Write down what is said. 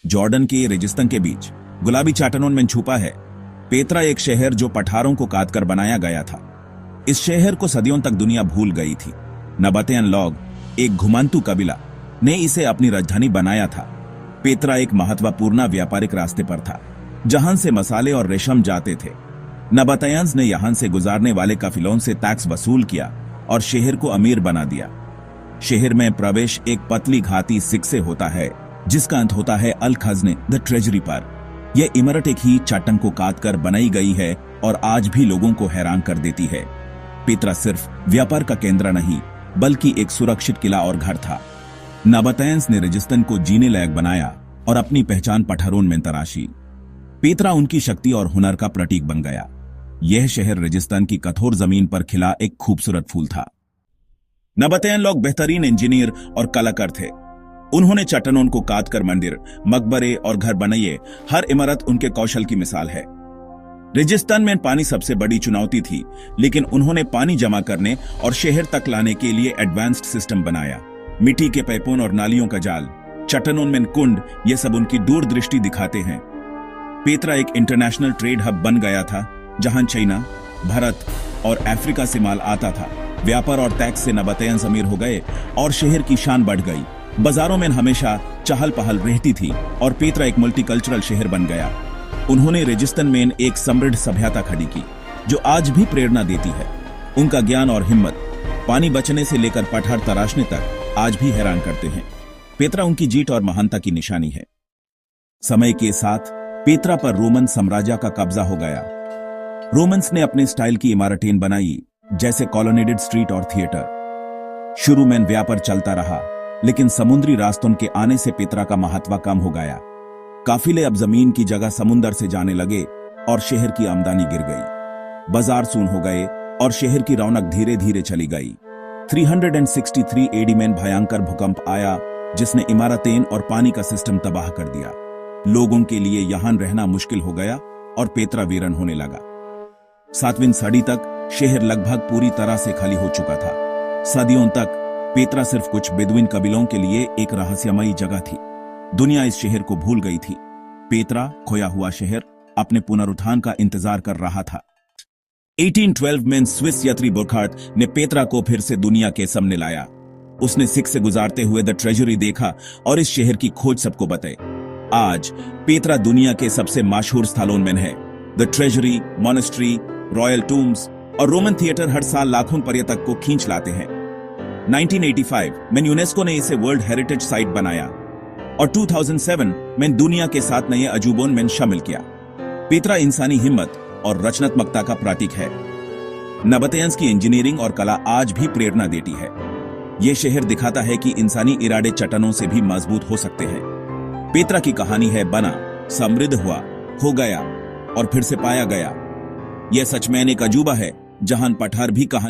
Jordan के रेगिस्तान के बीच गुलाबी चट्टानों में छुपा है पेत्रा, एक शहर जो पठारों को काटकर बनाया गया था। इस शहर को सदियों तक दुनिया भूल गई थी। नबातायन लोग, एक घुमांतु कबीला, ने इसे अपनी राजधानी बनाया था। पेत्रा एक महत्वपूर्ण व्यापारिक रास्ते पर था, जहां से मसाले और रेशम जाते थे। नबातायंस ने यहां से गुजारने वाले काफिलों से टैक्स वसूल किया और शहर को अमीर बना दिया। शहर में प्रवेश एक पतली घाती सिक से होता है, जिसका अंत होता है अल खजने, द ट्रेजरी पर। यह इमारत एक ही चट्टान को काटकर बनाई गई है और आज भी लोगों को हैरान कर देती है। पेत्रा सिर्फ व्यापार का केंद्र नहीं, बल्कि एक सुरक्षित किला और घर था। नबातायंस ने रेगिस्तान को जीने लायक बनाया और अपनी पहचान पठारों में तराशी। पेत्रा उनकी शक्ति और हुनर का प्रतीक बन गया। यह शहर रेगिस्तान की कठोर जमीन पर खिला एक खूबसूरत फूल था। नबातायन लोग बेहतरीन इंजीनियर और कलाकार थे। उन्होंने चट्टानों को काटकर मंदिर, मकबरे और घर बनाए। हर इमारत उनके कौशल की मिसाल है। रेगिस्तान में पानी सबसे बड़ी चुनौती थी, लेकिन उन्होंने पानी जमा करने और शहर तक लाने के लिए एडवांस्ड सिस्टम बनाया। मिट्टी के पाइपों और नालियों का जाल, चट्टानों में कुंड, ये सब उनकी दूरदृष्टि दिखाते हैं। पेत्रा एक इंटरनेशनल ट्रेड हब बन गया था, जहां चाइना, भारत और अफ्रीका से माल आता था। व्यापार और टैक्स से नबातायंस अमीर हो गए और शहर की शान बढ़ गई। बाजारों में हमेशा चहल पहल रहती थी और पेत्रा एक मल्टीकल्चरल शहर बन गया। उन्होंने रेगिस्तान में एक समृद्ध सभ्यता खड़ी की, जो आज भी प्रेरणा देती है। उनका ज्ञान और हिम्मत पानी बचने से लेकर पठार तराशने तक आज भी हैरान करते हैं। पेत्रा उनकी जीत और महानता की निशानी है। समय के साथ पेत्रा पर रोमन साम्राज्य का कब्जा हो गया। रोमन्स ने अपने स्टाइल की इमारतें बनाई, जैसे कॉलोनेडेड स्ट्रीट और थिएटर। शुरू में व्यापार चलता रहा, लेकिन समुद्री रास्तों के आने से पेत्रा का महत्व कम हो गया। काफिले अब जमीन की जगह समुद्र से जाने लगे और शहर की आमदनी गिर गई। बाजार सून हो गए और शहर की रौनक धीरे धीरे चली गई। 363 एडी में भयंकर भूकंप आया, जिसने इमारतें और पानी का सिस्टम तबाह कर दिया। लोगों के लिए यहां रहना मुश्किल हो गया और पेत्रा वीरन होने लगा। 7वीं सदी तक शहर लगभग पूरी तरह से खाली हो चुका था। सदियों तक पेत्रा सिर्फ कुछ बेदुइन कबीलों के लिए एक रहस्यमयी जगह थी। दुनिया इस शहर को भूल गई थी। पेत्रा, खोया हुआ शहर, अपने पुनरुत्थान का इंतजार कर रहा था। 1812 में स्विस यात्री बुरखार्ट ने पेत्रा को फिर से दुनिया के सामने लाया। उसने सिक से गुजारते हुए द ट्रेजरी देखा और इस शहर की खोज सबको बताई। आज पेत्रा दुनिया के सबसे मशहूर स्थलों में है। The treasury, monastery, royal tombs और रोमन थिएटर हर साल लाखों पर्यटक को खींच लाते हैं। 1985 में यूनेस्को ने इसे वर्ल्ड हेरिटेज साइट बनाया और 2007 में दुनिया के 7 नए अजूबों में शामिल किया। पेत्रा इंसानी हिम्मत और रचनात्मकता का प्रतीक है। नबातायंस की इंजीनियरिंग और कला आज भी प्रेरणा देती है। यह शहर दिखाता है कि इंसानी इरादे चट्टानों से भी मजबूत हो सकते हैं। पेत्रा की कहानी है बना, समृद्ध हुआ, हो गया और फिर से पाया गया। यह सच में एक अजूबा है, जहां पठार भी कहानी